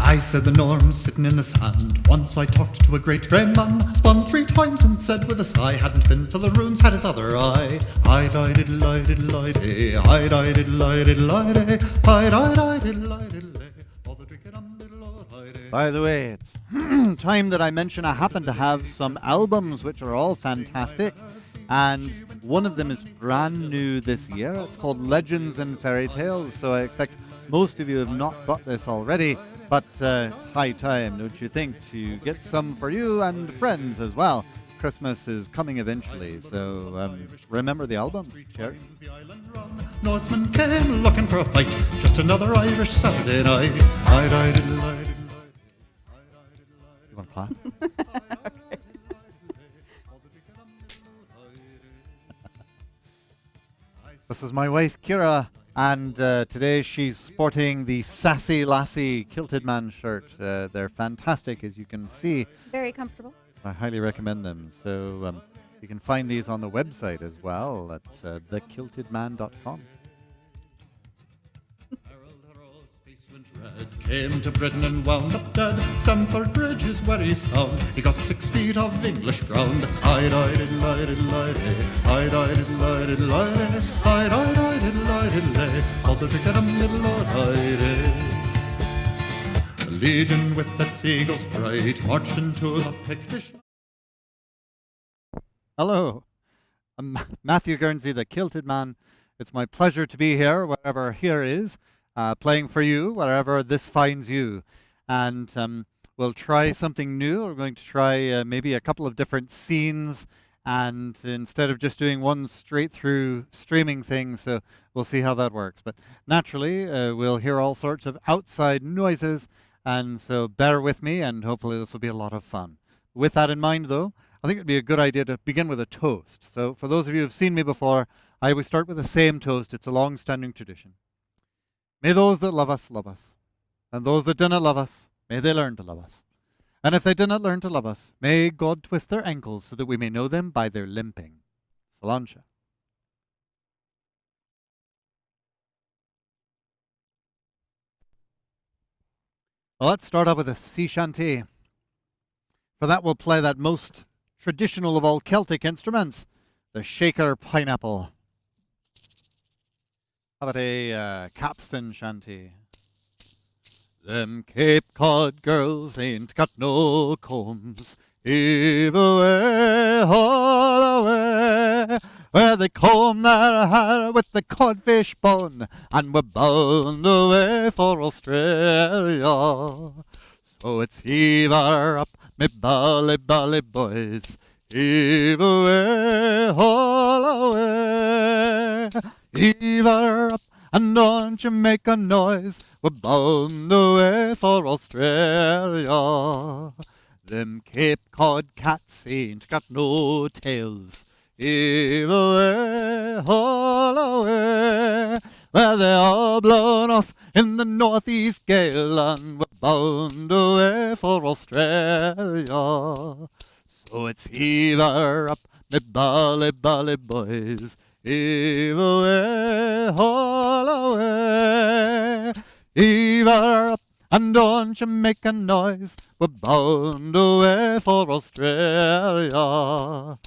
I said the Norm's sitting in the sand. Once I talked to a great grey man, spun 3 times and said with a sigh, hadn't been for the runes, had his other eye. I-di-diddle-I-diddle-I-day, I-di-diddle-I-diddle-I-day, I-di-di-diddle-I-diddle-I-day, for the drinking diddle-I-day. By the way, it's time that I mention I happen to have some albums which are all fantastic, and one of them is brand new this year. It's called Legends and Fairy Tales, so I expect most of you have not got this already, but it's high time, don't you think, to get some for you and friends as well. Christmas is coming eventually, so remember the album. Cheers. Norsemen came looking for a fight, just another Irish Saturday night. You want to clap? Okay. This is my wife, Kira, and today she's sporting the Sassy Lassie Kilted Man shirt. They're fantastic, as you can see. Very comfortable. I highly recommend them. So you can find these on the website as well at thekiltedman.com. Came to Britain and wound up dead. Stamford Bridge is where he's found. He got 6 feet of English ground. I-di-diddle-I-diddle-I-day, I-di-diddle-I-diddle-I-day, I-di-di-diddle-I-diddle-I-day, for the drinking-diddle-I-day. The Legion with its eagles bright marched into the Picts. Hello, I'm Matthew Gurnsey, the Kilted Man. It's my pleasure to be here, wherever here is. Playing for you, wherever this finds you. And we'll try something new. We're going to try maybe a couple of different scenes, and instead of just doing one straight through streaming thing, so we'll see how that works. But naturally, we'll hear all sorts of outside noises, and so bear with me, and hopefully this will be a lot of fun. With that in mind, though, I think it'd be a good idea to begin with a toast. So for those of you who've seen me before, I always start with the same toast. It's a long-standing tradition. May those that love us, and those that do not love us, may they learn to love us. And if they do not learn to love us, may God twist their ankles so that we may know them by their limping. Salancha. Well, let's start off with a sea shanty. For that we'll play that most traditional of all Celtic instruments, the shaker pineapple. How about a capstan shanty? Them Cape Cod girls ain't got no combs, heave away, haul away, where they comb their hair with the codfish bone, and we're bound away for Australia. So it's heave her up, me bally bally boys, heave away, haul away. Heave her up, and don't you make a noise, we're bound away for Australia. Them Cape Cod cats ain't got no tails, heave away, haul away, where they all blown off in the northeast gale, and we're bound away for Australia. So it's heave her up, me bally bally boys, heave away, haul away, heave her up, and don't you make a noise, we're bound away for Australia.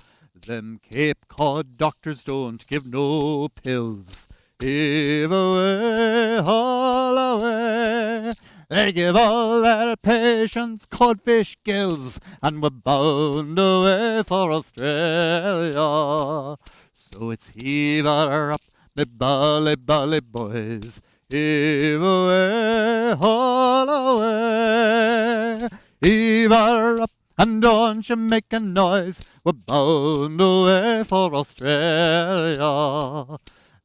Them Cape Cod doctors don't give no pills, heave away, haul away, they give all their patients codfish gills, and we're bound away for Australia. So it's heave her up, me bally bally boys, heave away, haul away, heave her up, and don't you make a noise, we're bound away for Australia.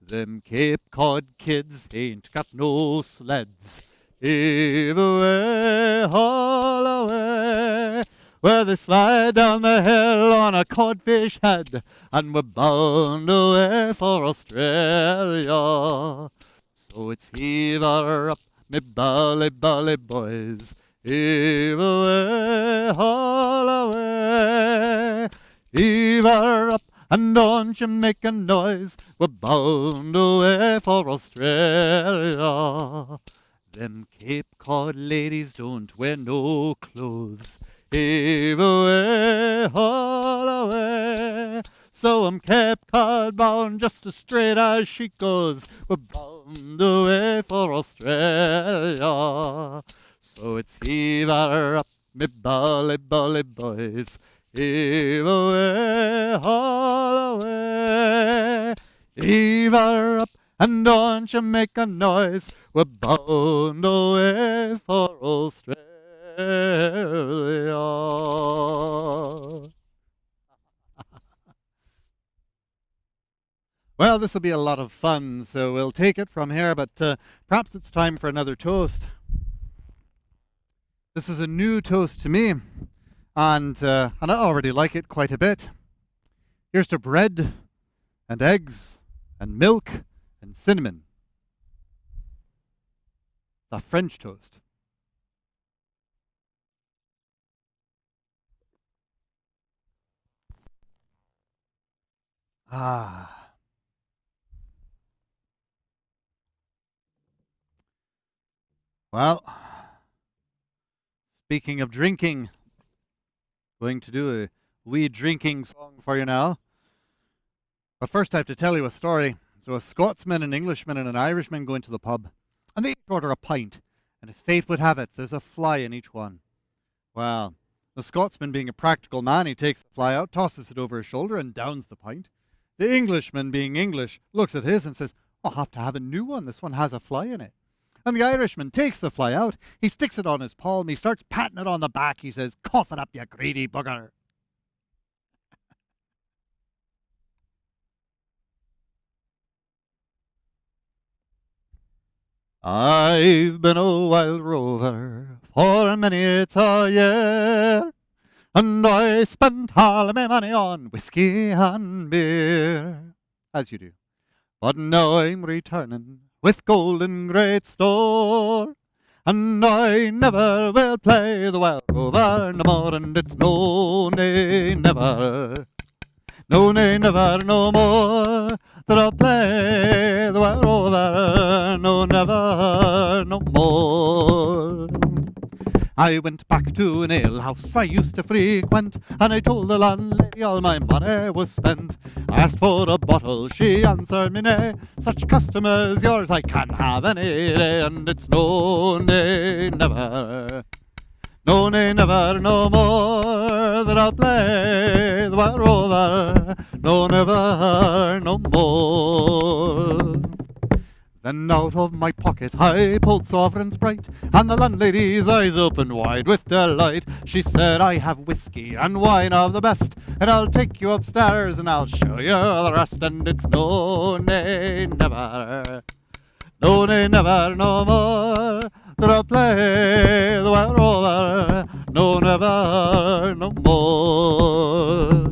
Them Cape Cod kids ain't got no sleds, heave away, haul away, where they slide down the hill on a codfish head, and we're bound away for Australia. So it's heave her up, me bally bally boys, heave away, haul away, heave her up, and don't you make a noise, we're bound away for Australia. Them Cape Cod ladies don't wear no clothes. Heave away, haul away. So I'm Cape Cod bound just as straight as she goes. We're bound away for Australia. So it's heave her up, me bully, bully boys. Heave away, haul away. Heave her up, and don't you make a noise. We're bound away for Australia. Well, this will be a lot of fun, so we'll take it from here, but perhaps it's time for another toast. This is a new toast to me, and I already like it quite a bit. Here's to bread and eggs and milk and cinnamon. It's a French toast. Ah. Well, speaking of drinking, going to do a wee drinking song for you now. But first I have to tell you a story. So a Scotsman, an Englishman, and an Irishman go into the pub, and they each order a pint, and as fate would have it, there's a fly in each one. Well, the Scotsman, being a practical man, he takes the fly out, tosses it over his shoulder, and downs the pint. The Englishman, being English, looks at his and says, I'll have to have a new one. This one has a fly in it. And the Irishman takes the fly out, he sticks it on his palm, he starts patting it on the back, he says, cough it up, you greedy bugger. I've been a wild rover for many a year, and I spent all my money on whiskey and beer, as you do. But now I'm returning with gold in great store, and I never will play the wild rover no more, and it's no, nay, never. No, nay, never, no more, that I'll play the wild rover, no, never, no more. I went back to an alehouse I used to frequent, and I told the landlady all my money was spent. I asked for a bottle, she answered me nay, such customers yours I can't have any day, and it's no, nay, never. No, nay, never, no more, that I'll play the wild rover, no, never, no more. Then out of my pocket I pulled sovereigns bright, and the landlady's eyes opened wide with delight. She said, I have whiskey and wine of the best, and I'll take you upstairs and I'll show you the rest, and it's no, nay, never. No, nay, never, no more, that I'll play the wild rover, no, never, no more.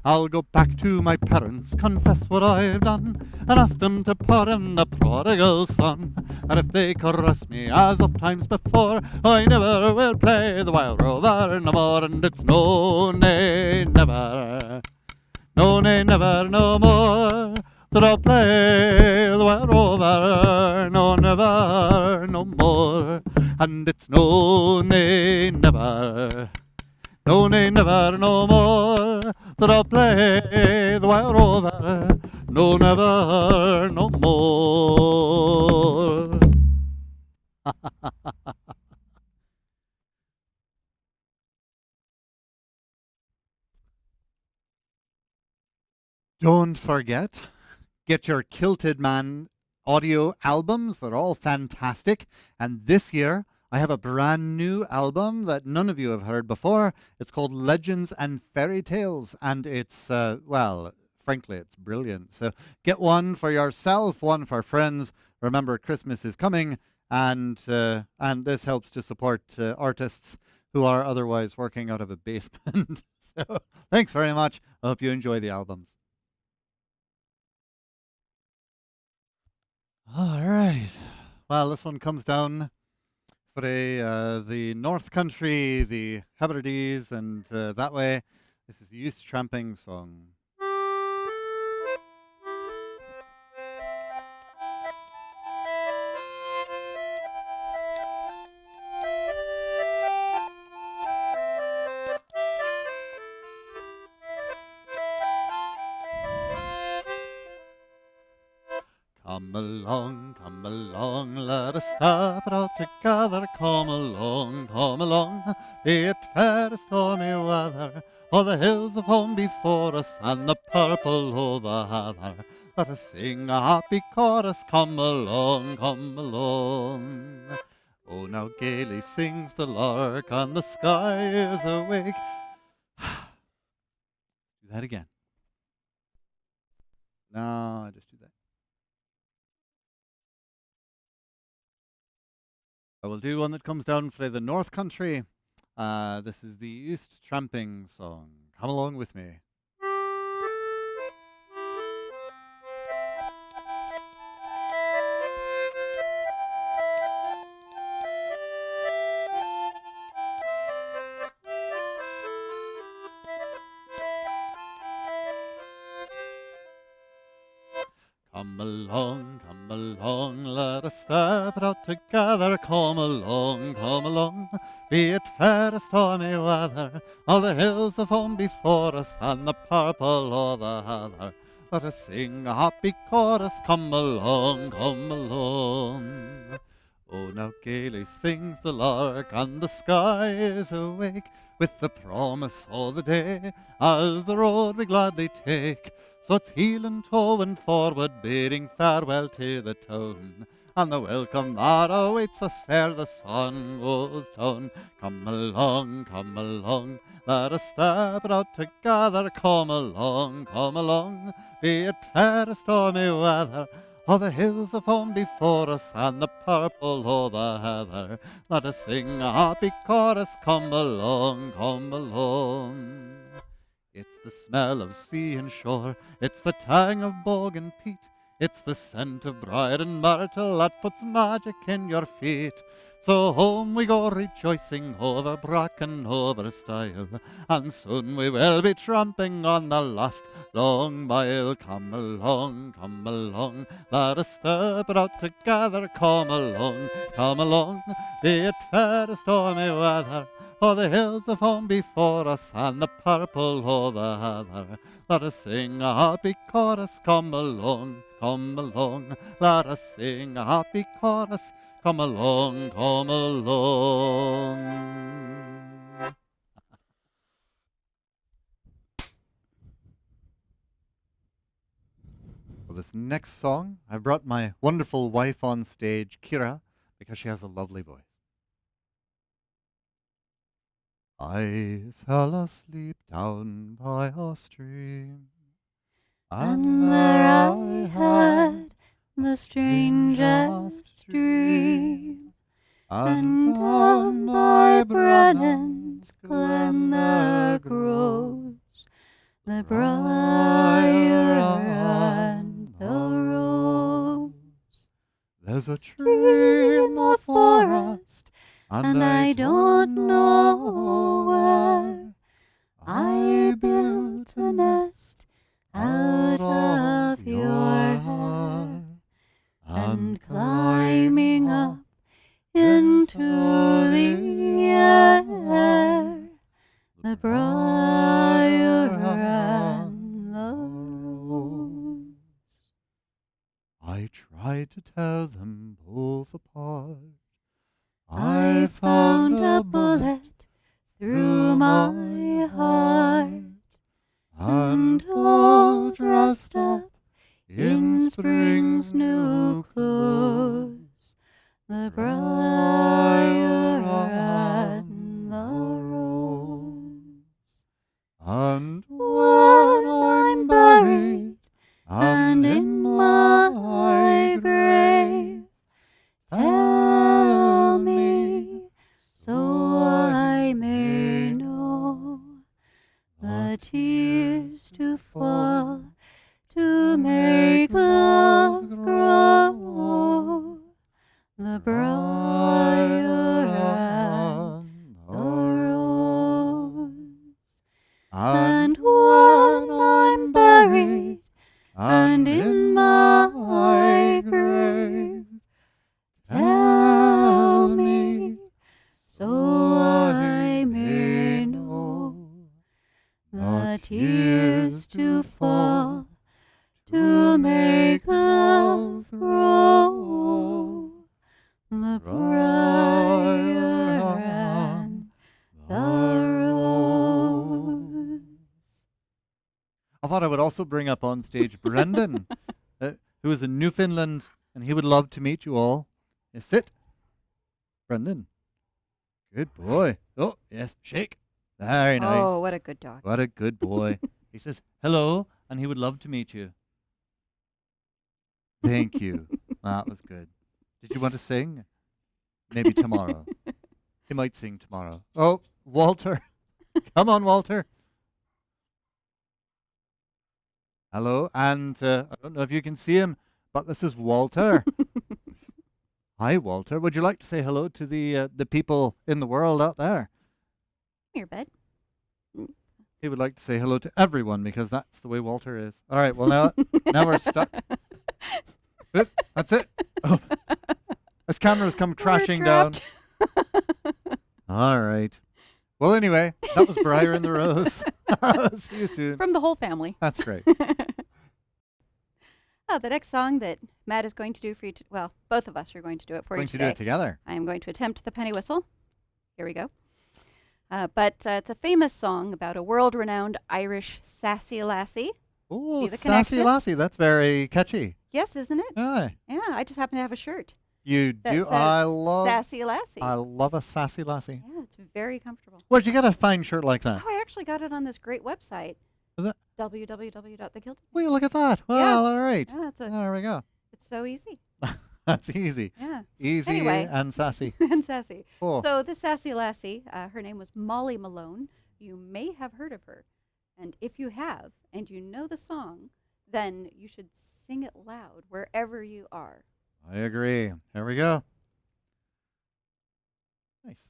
I'll go back to my parents, confess what I've done, and ask them to pardon the prodigal son. And if they caress me as of times before, I never will play the wild rover no more, and it's no, nay, never. No, nay, never, no more, that I'll play the wild rover, no, never, no more, and it's no, nay, never. No, nay, never, no more, that I'll play the wild rover, no, never, no more. Don't forget, get your Kilted Man audio albums. They're all fantastic. And this year, I have a brand new album that none of you have heard before. It's called Legends and Fairy Tales. And it's, well, frankly, it's brilliant. So get one for yourself, one for friends. Remember, Christmas is coming. And this helps to support artists who are otherwise working out of a basement. So thanks very much. I hope you enjoy the albums. All right. Well, this one comes down for the North Country, the Hebrides, and that way. This is the Youth Tramping song. Come along, let us step out together. Come along, be it fair or stormy weather, o'er the hills of home before us, and the purple o' the heather. Let us sing a happy chorus, come along. Oh, now gaily sings the lark, and the sky is awake. Do that again. No, just do that. I will do one that comes down from the North Country. This is the East Tramping song. Come along with me. Come along, let us step out together. Come along, be it fair or stormy weather, all the hills of home before us, and the purple o' the heather. Let us sing a happy chorus, come along. Oh, now gaily sings the lark, and the sky is awake, with the promise o' the day, as the road we gladly take. So it's heel and toe and forward, bidding farewell to the town, and the welcome that awaits us ere the sun goes down. Come along, let us step out together. Come along, be it fair or stormy weather, all the hills of home before us, and the purple o' the heather. Let us sing a happy chorus, come along. It's the smell of sea and shore, it's the tang of bog and peat, it's the scent of briar and myrtle that puts magic in your feet. So home we go rejoicing over bracken, over stile, and soon we will be tramping on the last long mile. Come along, let us step out together. Come along, be it fair or stormy weather, o'er the hills of home before us, and the purple o' the heather. Let us sing a happy chorus, come along. Let us sing a happy chorus, come along. For this next song, I've brought my wonderful wife on stage, Kira, because she has a lovely voice. I fell asleep down by a stream, And there I had the strangest dream. And down by Brennan's glen there grows the briar and the rose. There's a tree in the forest, And I don't know where. I built a nest out of your hair, and climbing up into the air, the briar and the rose. I tried to tear them both apart. I found a bullet through my heart, and all dressed up in spring's new clothes, the briar and the rose. And When I'm buried and in my grave, tell me so I may know the tears to fall to make love grow, the briar and the rose. And when I'm buried and in my grave, tell me so I may know the tears to fall to make love grow, thought I would also bring up on stage Brendan, who is in Newfoundland, and he would love to meet you all. Yes, sit. Brendan. Good boy. Oh, yes, shake. Very nice. Oh, what a good dog. What a good boy. He says, hello, and he would love to meet you. Thank you. That was good. Did you want to sing? Maybe tomorrow. He might sing tomorrow. Oh, Walter. Come on, Walter. Hello, and I don't know if you can see him, but this is Walter. Hi, Walter. Would you like to say hello to the people in the world out there? Here, bud. He would like to say hello to everyone because that's the way Walter is. All right, well, now we're stuck. Oop, that's it. Oh. This camera's come crashing down. All right. Well, anyway, that was Briar and the Rose. See you soon. From the whole family. That's great. The next song that Matt is going to do for you, well, both of us are going to do it for you today. Going to do it together. I am going to attempt the penny whistle. Here we go. But it's a famous song about a world-renowned Irish sassy lassie. Oh, sassy sassy lassie. That's very catchy. Yes, isn't it? Aye. Yeah, I just happen to have a shirt. You that do? says I love Sassy Lassie. I love a sassy lassie. Yeah, it's very comfortable. Where'd you get a fine shirt like that? Oh, I actually got it on this great website. Is it? www.thekilted. Well, look at that. Well, Yeah. all right. Yeah, There we go. it's so easy. That's easy. Yeah. Easy Anyway. and sassy. And sassy. Oh. So this sassy lassie, her name was Molly Malone. You may have heard of her. And if you have, and you know the song, then you should sing it loud wherever you are. I agree. Here we go. Nice.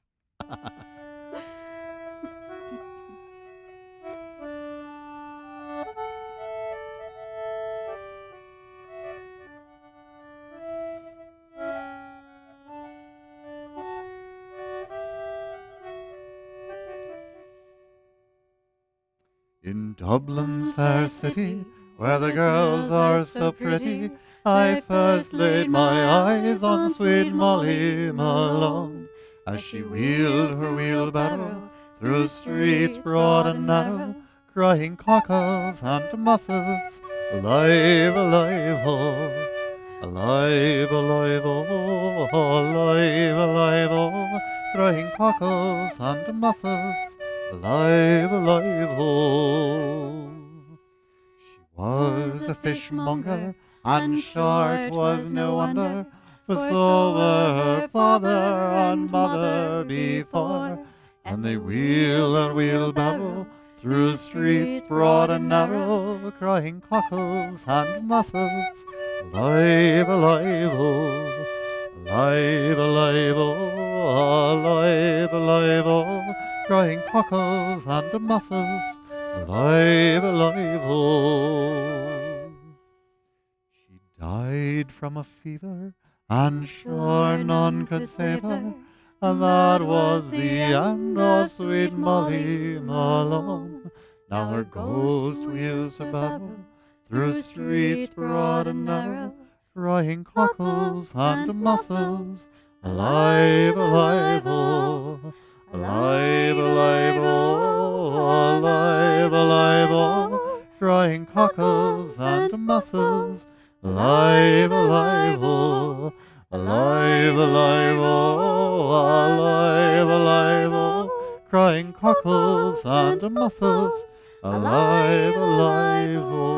In Dublin's fair city, where the girls are so pretty, I first laid my eyes on sweet Molly Malone, as she wheeled her wheelbarrow through streets broad and narrow, crying cockles and mussels, alive, alive, oh, alive, alive, oh, alive, alive, oh, crying cockles and mussels, alive, alive, oh. She was a fishmonger, and short was no wonder, for so were her father and mother before, and they wheel their wheelbarrow through streets broad and narrow, crying cockles and mussels, alive, alive, oh, alive, alive, oh, alive, alive, oh, crying cockles and mussels, alive, alive, oh. She died from a fever, and sure none could save her, and that was the end of sweet Molly Malone. Now her ghost wheels her barrow through streets broad and narrow, crying cockles and mussels, alive, alive, oh, alive, alive, oh, alive, alive, oh, crying cockles and mussels, alive, alive, oh, alive, alive, oh, alive, alive, oh, crying cockles and mussels, alive, alive, oh.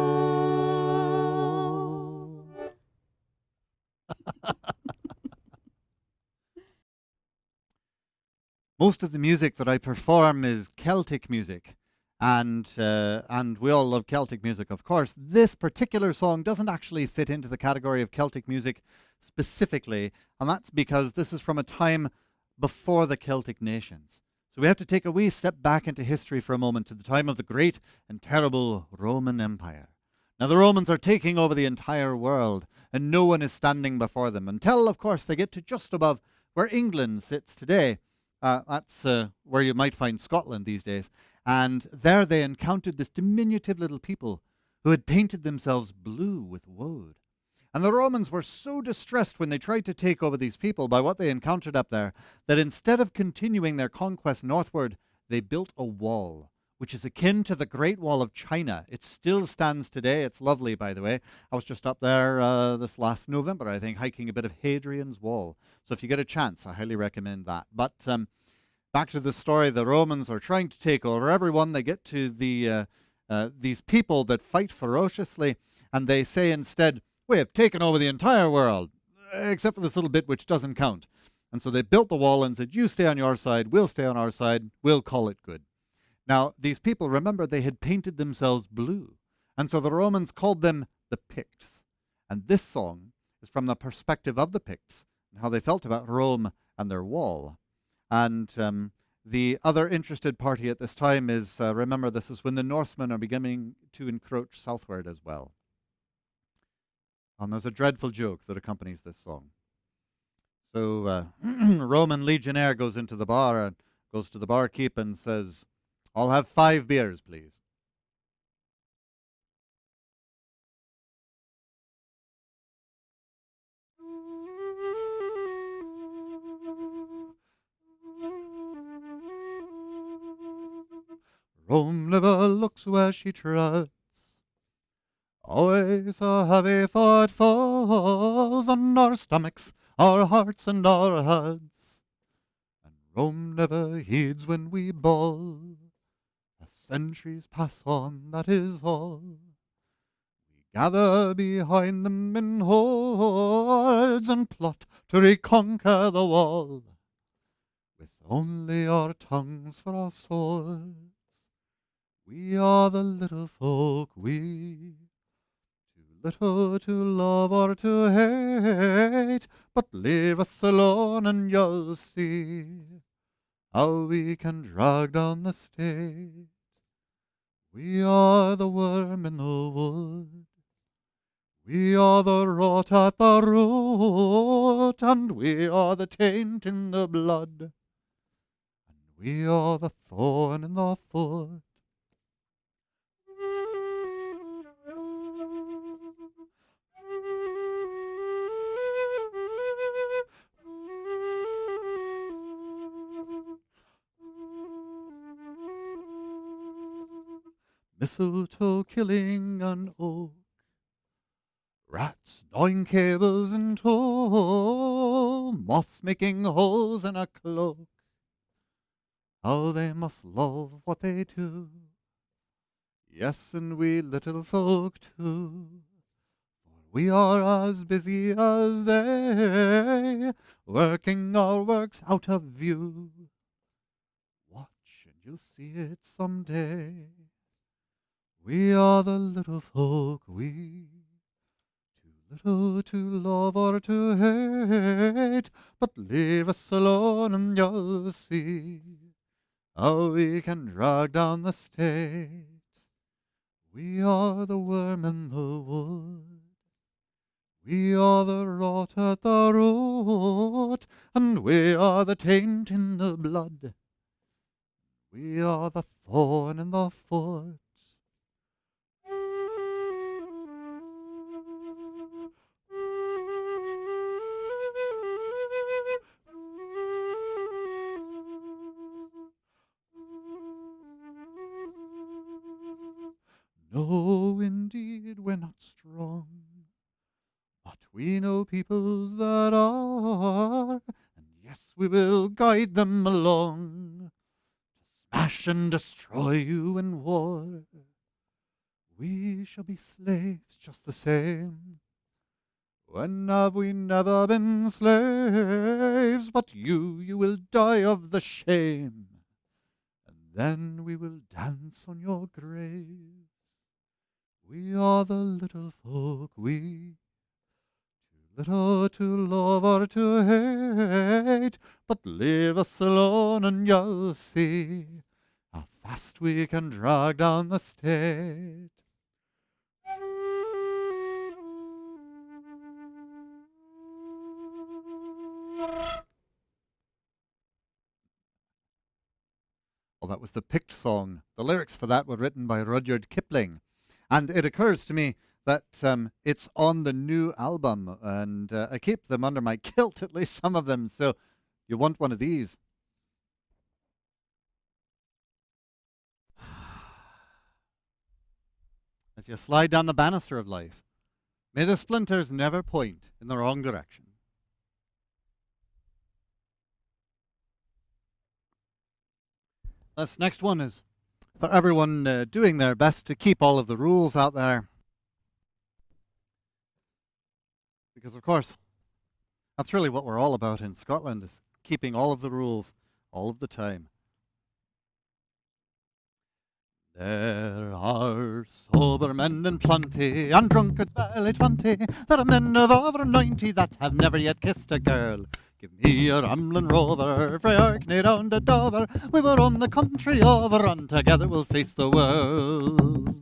Most of the music that I perform is Celtic music, and we all love Celtic music, of course. This particular song doesn't actually fit into the category of Celtic music specifically, and that's because this is from a time before the Celtic nations. So we have to take a wee step back into history for a moment to the time of the great and terrible Roman Empire. Now the Romans are taking over the entire world, and no one is standing before them until, of course, they get to just above where England sits today. That's where you might find Scotland these days. And there they encountered this diminutive little people who had painted themselves blue with woad. And the Romans were so distressed when they tried to take over these people by what they encountered up there, that instead of continuing their conquest northward, they built a wall which is akin to the Great Wall of China. It still stands today. It's lovely, by the way. I was just up there this last November, I think, hiking a bit of Hadrian's Wall. So if you get a chance, I highly recommend that. But back to the story, the Romans are trying to take over everyone. They get to these people that fight ferociously, and they say instead, we have taken over the entire world, except for this little bit which doesn't count. And so they built the wall and said, you stay on your side, we'll stay on our side, we'll call it good. Now, these people, remember, they had painted themselves blue. And so the Romans called them the Picts. And this song is from the perspective of the Picts and how they felt about Rome and their wall. And the other interested party at this time is, remember, this is when the Norsemen are beginning to encroach southward as well. And there's a dreadful joke that accompanies this song. So Roman legionnaire goes into the bar and goes to the barkeep and says, I'll have 5 beers, please. Rome never looks where she treads, always a heavy foot falls on our stomachs, our hearts and our heads, and Rome never heeds when we bawl. The centuries pass on, that is all. We gather behind them in hordes and plot to reconquer the wall, with only our tongues for our swords. We are the little folk, we, too little to love or to hate, but leave us alone and you'll see how we can drag down the state. We are the worm in the wood, we are the rot at the root, and we are the taint in the blood, and we are the thorn in the foot. Mistletoe killing an oak, rats gnawing cables in tow, moths making holes in a cloak. How they must love what they do, yes, and we little folk too, for we are as busy as they, working our works out of view. Watch and you'll see it someday. We are the little folk, we, too little to love or to hate, but leave us alone and you'll see how we can drag down the state. We are the worm in the wood, we are the rot at the root, and we are the taint in the blood, we are the thorn in the foot. No, indeed, we're not strong, but we know peoples that are, and yes, we will guide them along, to smash and destroy you in war. We shall be slaves just the same. When have we never been slaves? But you will die of the shame, and then we will dance on your graves. We are the little folk, we, too little to love or to hate, but leave us alone and you'll see how fast we can drag down the state. Well, that was the Pict song. The lyrics for that were written by Rudyard Kipling. And it occurs to me that it's on the new album, and I keep them under my kilt, at least some of them, so you want one of these. as you slide down the banister of life, may the splinters never point in the wrong direction. This next one is for everyone doing their best to keep all of the rules out there. Because, of course, that's really what we're all about in Scotland, is keeping all of the rules all of the time. There are sober men in plenty, and drunkards barely 20. There are men of over 90 that have never yet kissed a girl. Give me a ramblin' rover, frae Orkney down to Dover. We will roam the country over, and together we'll face the world.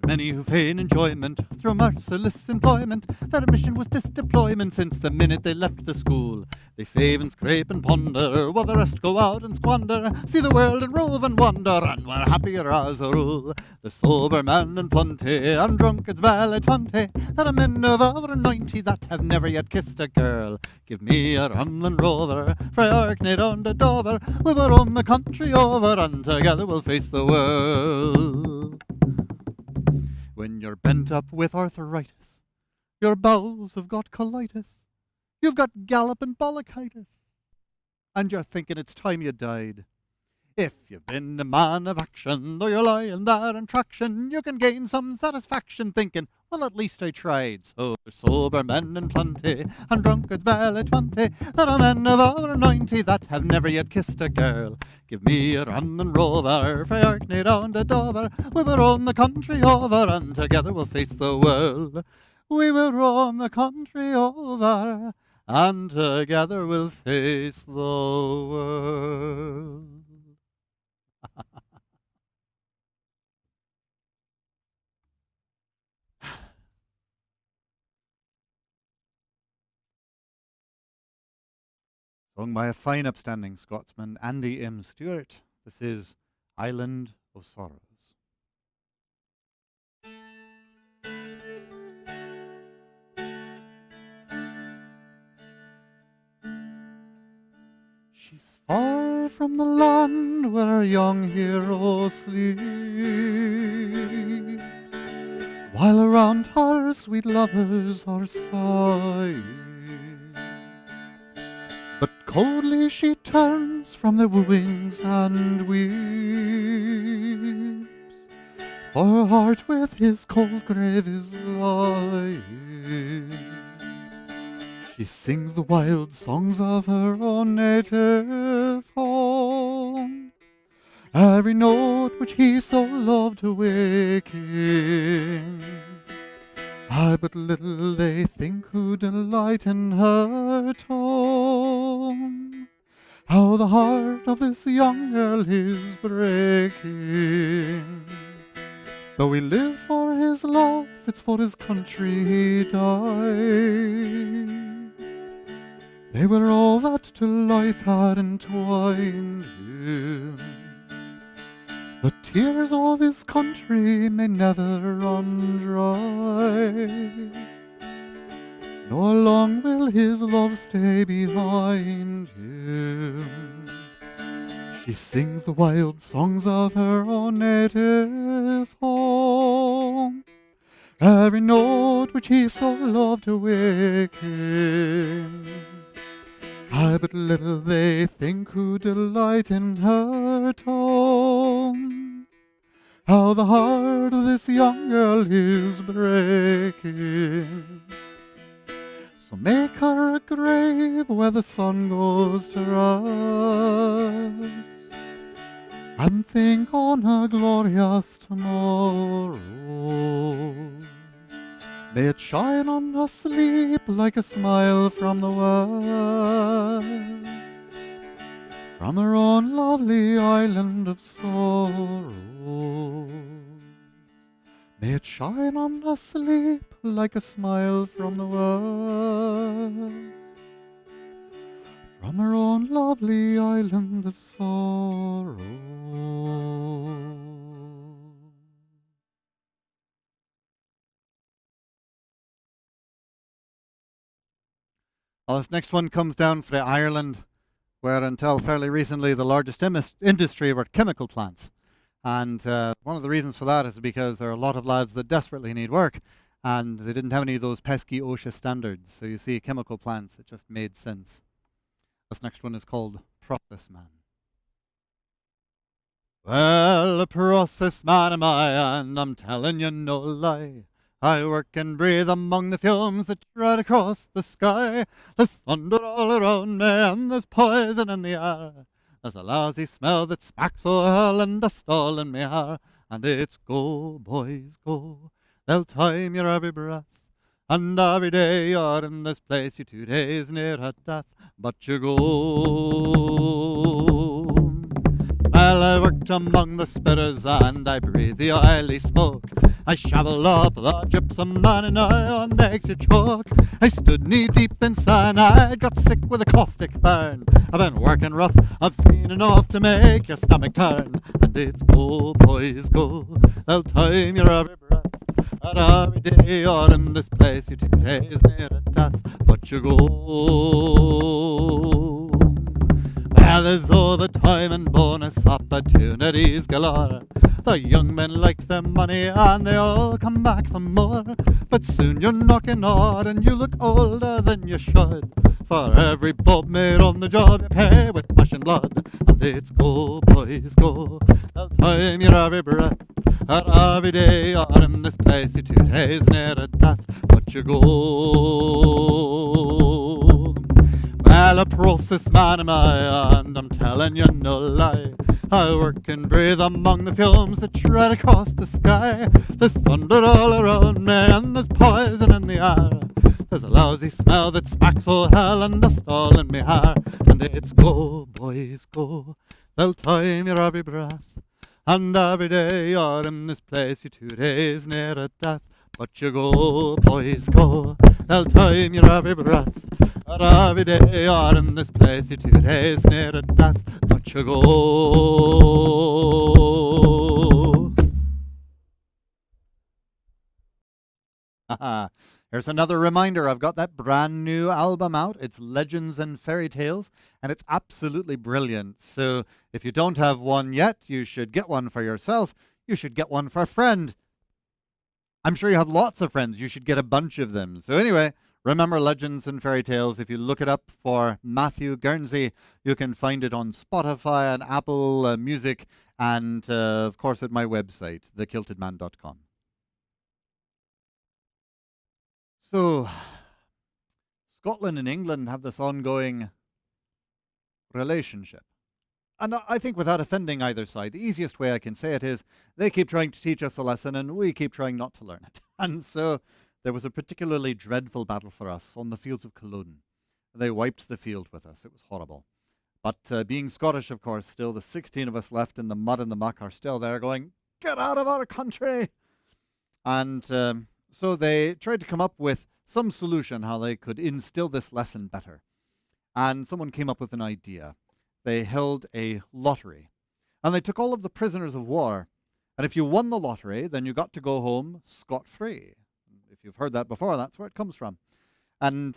Many who feign enjoyment through merciless employment. Their mission was this deployment since the minute they left the school. They save and scrape and ponder, while the rest go out and squander. See the world and rove and wander, and we're happier as a rule. The sober man in plenty, and drunkards barely 20. There are men of over 90 that have never yet kissed a girl. Give me a ramblin' rover, frae Orkney down to Dover. We will roam the country over, and together we'll face the world. When you're bent up with arthritis, your bowels have got colitis, you've got gallop and bollochitis, and you're thinking it's time you died. If you've been a man of action, though you're lying there in traction, you can gain some satisfaction thinking, well, at least I tried. So there's sober men in plenty, and drunkards barely 20. There are men of over 90 that have never yet kissed a girl. Give me a ramblin' rover, frae Orkney down to Dover. We will roam the country over, and together we'll face the world. We will roam the country over, and together we'll face the world. Sung by a fine upstanding Scotsman, Andy M. Stewart. This is Island of Sorrows. She's far from the land where our young hero sleeps, while around her sweet lovers are sighing. But coldly she turns from the wooings and weeps, for her heart with his cold grave is lying. She sings the wild songs of her own native home, every note which he so loved to waken. Ah, but little they think who delight in her tone, how the heart of this young girl is breaking. Though he lived for his love, it's for his country he died. They were all that to life had entwined him. The tears of his country may never run dry, nor long will his love stay behind him. She sings the wild songs of her own native home, every note which he so loved to waken. Ah, but little they think who delight in her tone, how the heart of this young girl is breaking. So make her a grave where the sun goes to rest, and think on a glorious tomorrow. May it shine on her sleep like a smile from the west, from her own lovely island of sorrow. May it shine on her sleep like a smile from the west, from her own lovely island of sorrow. Well, this next one comes down from Ireland, where until fairly recently the largest industry were chemical plants. And one of the reasons for that is because there are a lot of lads that desperately need work, and they didn't have any of those pesky OSHA standards. So you see, chemical plants, it just made sense. This next one is called Process Man. Well, a process man am I, and I'm telling you no lie. I work and breathe among the fumes that ride across the sky. There's thunder all around me, and there's poison in the air. There's a lousy smell that smacks o' hell, and dust all in me hair. And it's go, boys, go. They'll time your every breath. And every day you're in this place, you 2 days near at death. But you go. Well, I worked among the spitters and I breathe the oily smoke. I shovel up the gypsum man and I makes you choke. I stood knee deep in cyanide, got sick with a caustic burn. I've been working rough, I've seen enough to make your stomach turn. And it's go, boys, go. They'll time your every breath. And every day you're in this place, you 2 days near a death. But you go. Well, there's overtime and bonus opportunities galore. The young men like their money and they all come back for more. But soon you're knocking on and you look older than you should. For every bob made on the job you pay with flesh and blood. And it's go, boys, go. They'll time your every breath. And every day you're in this place, you 2 days near a death. But you go. Well, a process man am I, and I'm telling you no lie. I work and breathe among the fumes that shred across the sky. There's thunder all around me, and there's poison in the air. There's a lousy smell that smacks o' hell, and dust all in me hair. And it's go, boys, go. They'll time your every breath. And every day you're in this place, you 2 days near a death. But you go, boys, go. They'll time your every breath. And every day you're in this place, you 2 days near a death. But you go. Haha. Here's another reminder. I've got that brand new album out. It's Legends and Fairy Tales, and it's absolutely brilliant. So if you don't have one yet, you should get one for yourself. You should get one for a friend. I'm sure you have lots of friends. You should get a bunch of them. So anyway, remember Legends and Fairy Tales. If you look it up for Matthew Gurnsey, you can find it on Spotify and Apple Music, and of course at my website, thekiltedman.com. So, Scotland and England have this ongoing relationship. And I think without offending either side, the easiest way I can say it is they keep trying to teach us a lesson and we keep trying not to learn it. And so there was a particularly dreadful battle for us on the fields of Culloden. They wiped the field with us. It was horrible. But being Scottish, of course, still the 16 of us left in the mud and the muck are still there going, "Get out of our country!" And so they tried to come up with some solution how they could instill this lesson better. And someone came up with an idea. They held a lottery. And they took all of the prisoners of war. And if you won the lottery, then you got to go home scot-free. If you've heard that before, that's where it comes from. And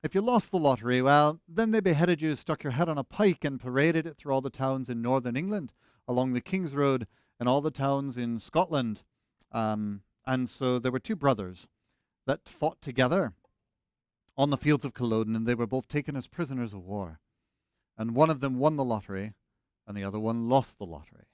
if you lost the lottery, well, then they beheaded you, stuck your head on a pike and paraded it through all the towns in northern England, along the King's Road, and all the towns in Scotland. And so there were two brothers that fought together on the fields of Culloden, and they were both taken as prisoners of war. And one of them won the lottery, and the other one lost the lottery.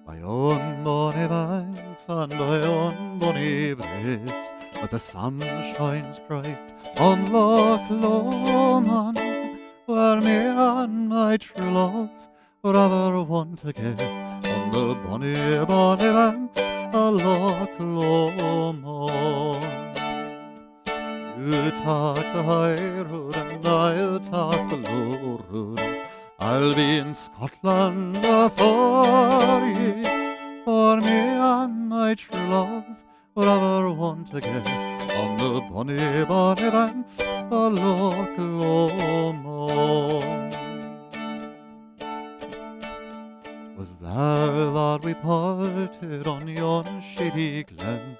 By yon bonny banks and by yon bonny bridge, where the sun shines bright on Loch Lomond, where me and my true love would ever want again, on the bonny, bonny banks of Loch Lomond. You take the high road and I'll take the low road. I'll be in Scotland afore ye, for me and my true love would ever want again, on the bonny, bonny banks of Loch Lomond. 'Twas there that we parted on yon shady glen,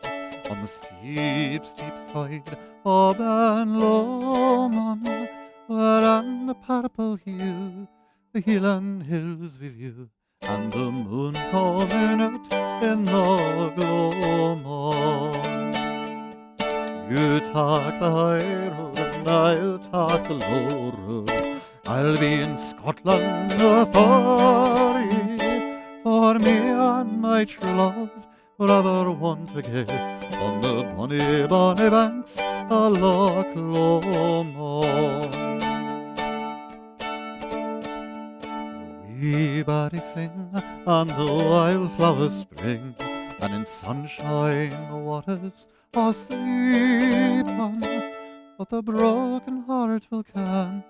On the steep, steep side of Ben Lomond, wherein the purple hue the Highland hills we view, and the moon coming out in the gloaming. You talk the high road and I'll talk the low road. I'll be in Scotland for ye, for me and my true love will ever want to get on the bonny, bonny banks of Loch Lomond. We body sing and the wildflowers spring, and in sunshine the waters are sleeping, but the broken heart will can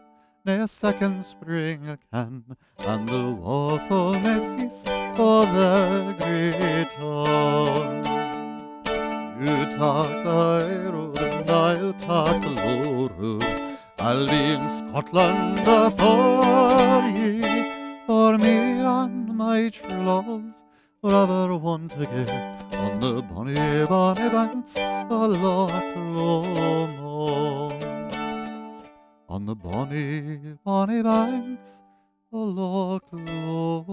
nae second spring again, and the woeful may cease for the great town. You talk the high road and I'll talk the low road. I'll be in Scotland for ye, for me and my true love will ever want to get on the bonny, bonny banks of Loch Lomond. On the bonny, bonny banks of Loch Lomond.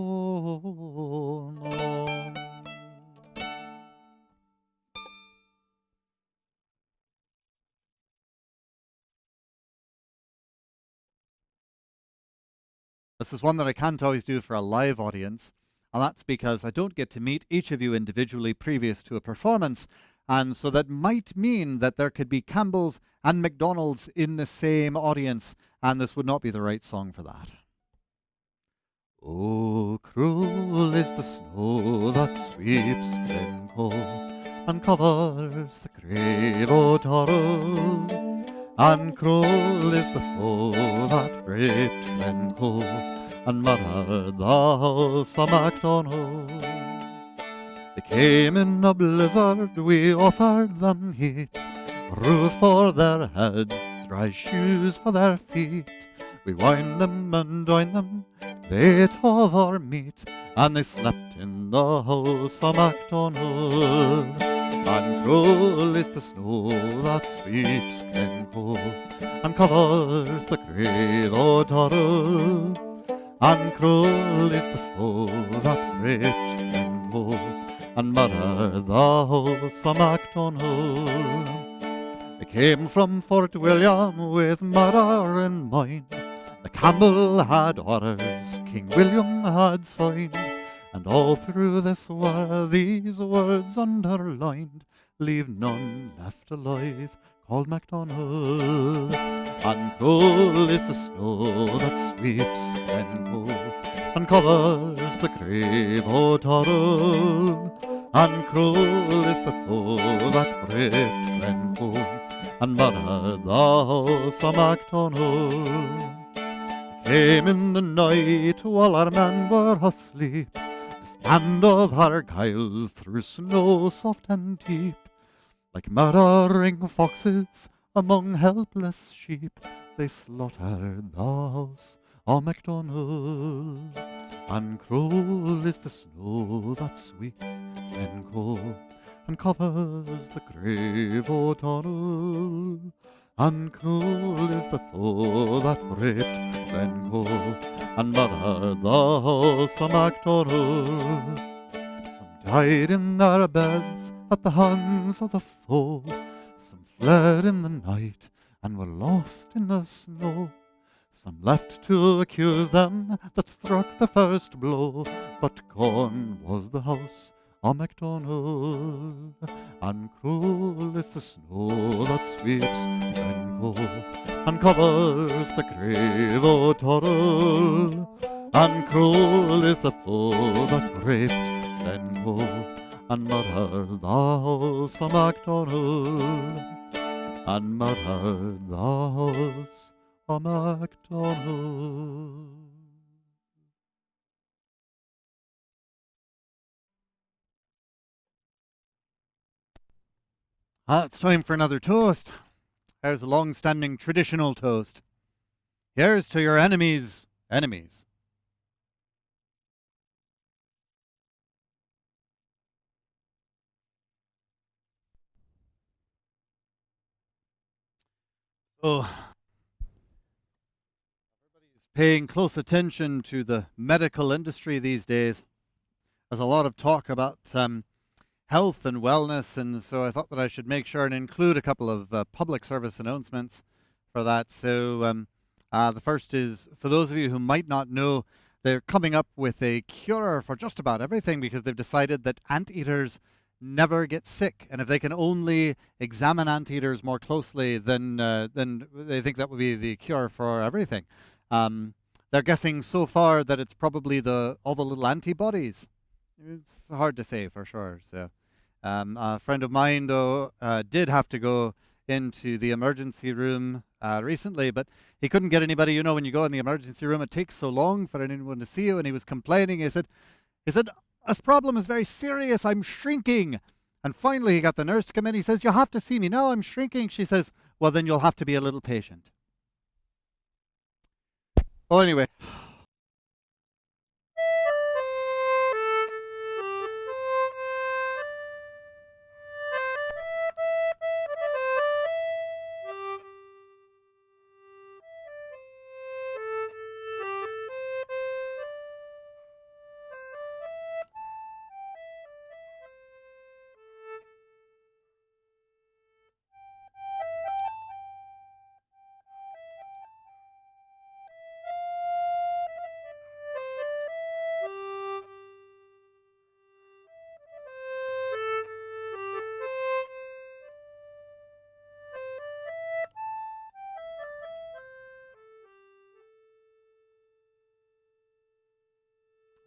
This is one that I can't always do for a live audience, and that's because I don't get to meet each of you individually previous to a performance, and so that might mean that there could be Campbell's and McDonald's in the same audience, and this would not be the right song for that. Oh, cruel is the snow that sweeps Glencoe and covers the grave o' Torrell, and cruel is the foe that raped Glencoe and murdered the house of MacDonald. They came in a blizzard, we offered them heat, roof for their heads, dry shoes for their feet. We wined them and dined them, they ate of our meat, and they slept in the house of MacDonald. And cruel is the snow that sweeps Glencoe and covers the grave o' Torrell, and cruel is the foe that raped Glencoe and murdered the house of MacDonald. They came from Fort William with murder in mind. The Campbell had orders King William had signed, and all through this were these words underlined: leave none left alive called MacDonald. And cruel is the snow that sweeps Glencoe and covers the grave o' Torrell, and cruel is the foe that raped Glencoe and murdered the house of MacDonald. Came in the night while our men were asleep, this band of Argyles through snow soft and deep. Like murdering foxes among helpless sheep, they slaughtered the house of MacDonald. And cruel is the snow that sweeps Glencoe and covers the grave o' Torrell, and cruel is the foe that raped Glencoe and murdered the house of MacDonald. Some died in their beds at the hands of the foe, some fled in the night and were lost in the snow. Some left to accuse them that struck the first blow, but gone was the house of MacDonald. And cruel is the snow that sweeps Glencoe and covers the grave o' Torrell, and cruel is the foe that raped Glencoe and murdered the house of MacDonald, and murdered the house of MacDonald. It's time for another toast. Here's a long-standing traditional toast. Here's to your enemies' enemies. Oh, everybody's paying close attention to the medical industry these days. There's a lot of talk about health and wellness, and so I thought that I should make sure and include a couple of public service announcements for that. So the first is, for those of you who might not know, they're coming up with a cure for just about everything because they've decided that anteaters never get sick, and if they can only examine anteaters more closely, then they think that would be the cure for everything. They're guessing so far that it's probably all the little antibodies. It's hard to say for sure. So, a friend of mine, though, did have to go into the emergency room recently, but he couldn't get anybody. You know, when you go in the emergency room, it takes so long for anyone to see you, and he was complaining. He said, this problem is very serious. I'm shrinking. And finally, he got the nurse to come in. He says, you have to see me now. I'm shrinking. She says, well, then you'll have to be a little patient. Well, anyway.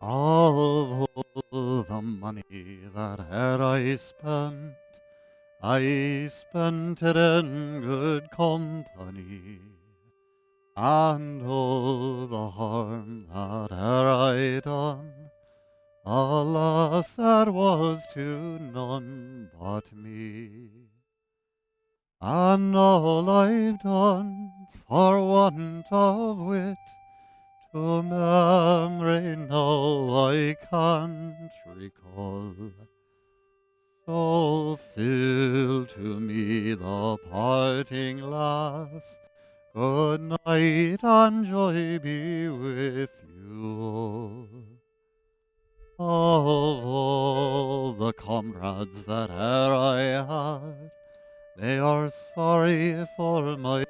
Of all the money that e'er I spent it in good company, and all the harm that e'er I done, alas, that was to none but me. And all I've done for want of wit, to memory now I can't recall. So fill to me the parting last. Good night and joy be with you all. Of all the comrades that e'er I had, they are sorry for my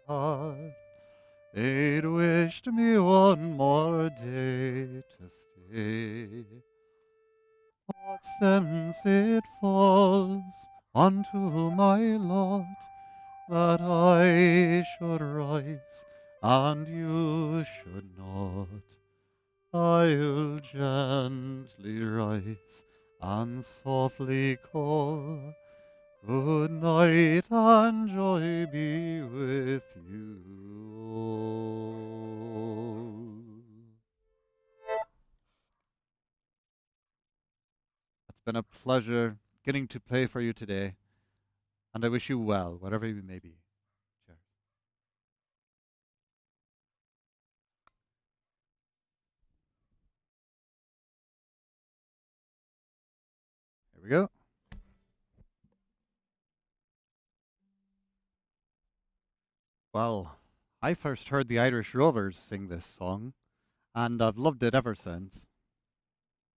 heart. They'd wished me one more day to stay. What sense it falls unto my lot that I should rise and you should not. I'll gently rise and softly call. Good night and joy be with you all. It's been a pleasure getting to play for you today, and I wish you well, wherever you may be. Cheers. Here we go. Well, I first heard the Irish Rovers sing this song, and I've loved it ever since. A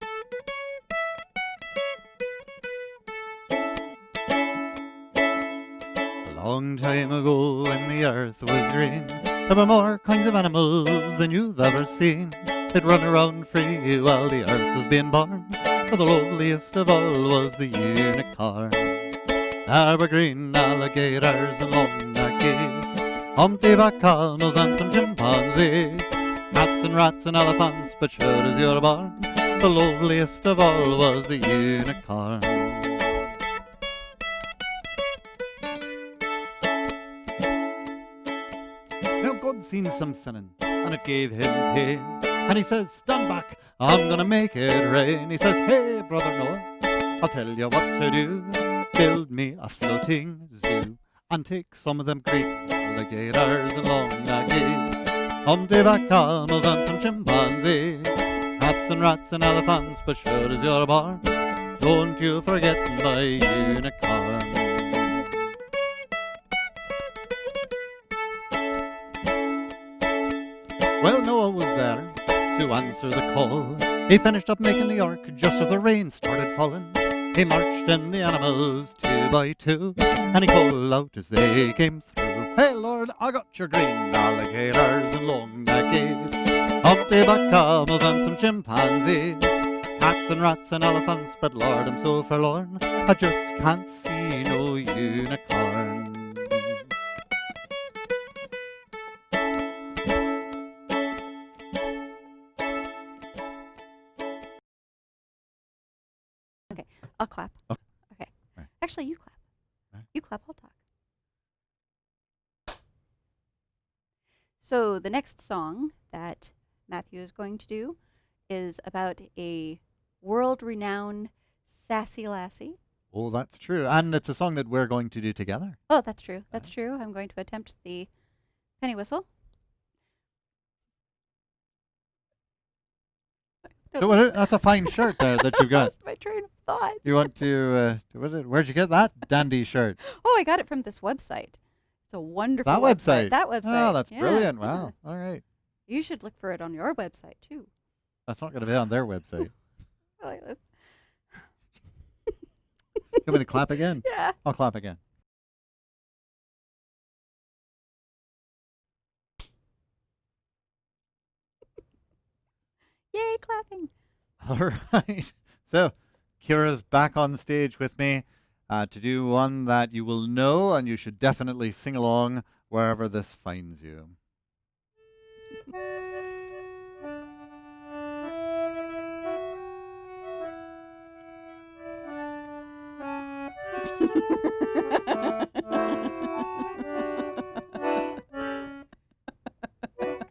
long time ago when the earth was green, there were more kinds of animals than you've ever seen. They'd run around free while the earth was being born, but the loveliest of all was the unicorn. There were green alligators and long-necked geese, humpty-back camels and some chimpanzees, cats and rats and elephants, but sure as you're born, the loveliest of all was the unicorn. Now God seen some sinning, and it gave him pain, and he says, stand back, I'm gonna make it rain. He says, hey, brother Noah, I'll tell you what to do. Build me a floating zoo, and take some of them green alligators and long-necked geese, humpty-back camels and some chimpanzees, cats and rats and elephants, but sure as you're born, Don't you forget my unicorn. Well, Noah was there to answer the call. He finished up making the ark just as the rain started falling. He marched in the animals 2 by 2, and he called out as they came through. Hey Lord, I got your green alligators and long-necked geese, humpty-back camels and some chimpanzees, cats and rats and elephants, but Lord, I'm so forlorn, I just can't see no unicorn. Okay, I'll clap. Oh. Okay. Right. Actually, you clap. Right. You clap, I'll talk. So the next song that Matthew is going to do is about a world-renowned sassy lassie. Oh, that's true. And it's a song that we're going to do together. Oh, that's true. That's true. I'm going to attempt the penny whistle. So that's a fine shirt there that you've got. Lost my train of thought. You want to, where'd you get that dandy shirt? Oh, I got it from this website. It's a wonderful That website? That website. Oh, that's Yeah, brilliant. yeah. Wow. All right. You should look for it on your website, too. That's not going to be on their website. I like this. You want me to clap again? Yeah. I'll clap again. Yay, clapping. All right. So, Kira's back on stage with me to do one that you will know, and you should definitely sing along wherever this finds you.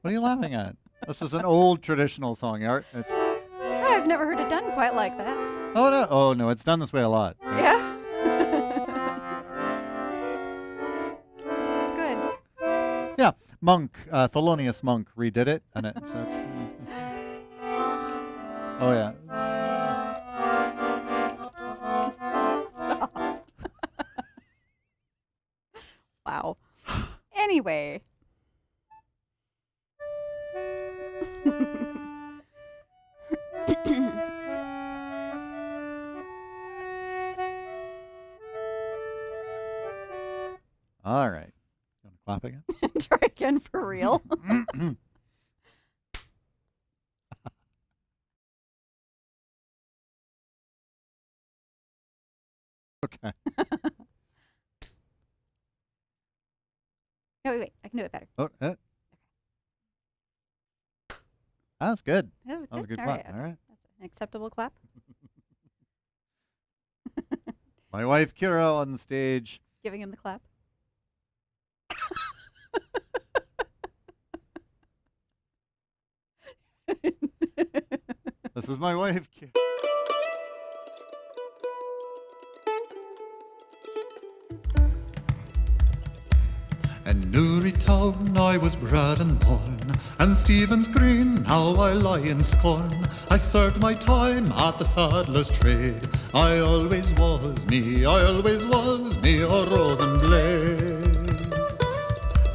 What are you laughing at? This is an old traditional song, Art. It's, I've never heard it done quite like that. oh no, it's done this way a lot. Yeah. It's good. Yeah, Monk, Thelonious Monk redid it, and it's oh yeah. Stop. Wow. Anyway. All right. You want to clap again? Try again for real. Okay. No, wait. I can do it better. Oh, that's good. That was That was a good All clap. right, All right. That's an acceptable clap. My wife Kira on stage. Giving him the clap. This is my wife. In Newry town I was bred and born, and Stephen's Green now I lie in scorn. I served my time at the saddler's trade. I always was me a roving blade.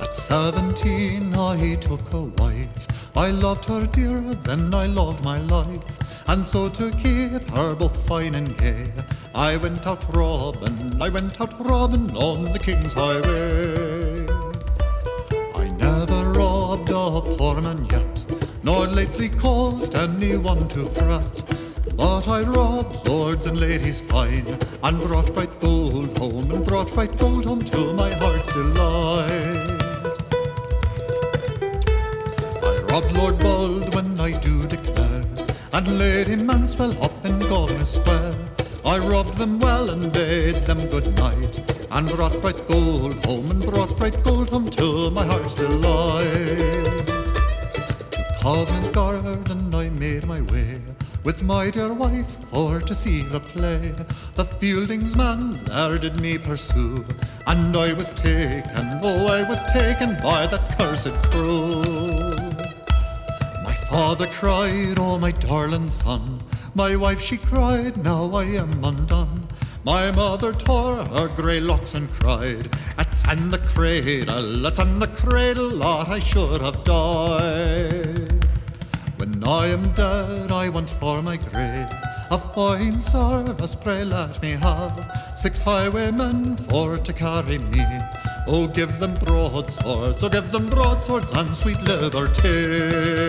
At 17 I took a wife. I loved her dearer than I loved my life, and so to keep her both fine and gay, I went out robbing on the King's Highway. I never robbed a poor man yet, nor lately caused anyone to fret, but I robbed lords and ladies fine, and brought bright gold home, to my heart's delight. I robbed Lord Baldwin, I do declare, and Lady Manswell up in Governor Square. I robbed them well and bade them good night, and brought bright gold home, to my heart's delight. To Covent Garden I made my way, with my dear wife for to see the play. The Fieldings man there did me pursue, and I was taken by that cursed crew. My father cried, oh my darling son, My wife she cried, now I am undone. My mother tore her grey locks and cried, it's in the cradle, it's in the cradle that I should have died. When I am dead I want for my grave a fine service, pray let me have 6 highwaymen for to carry me. Oh, give them broadswords, oh, give them broadswords and sweet liberty.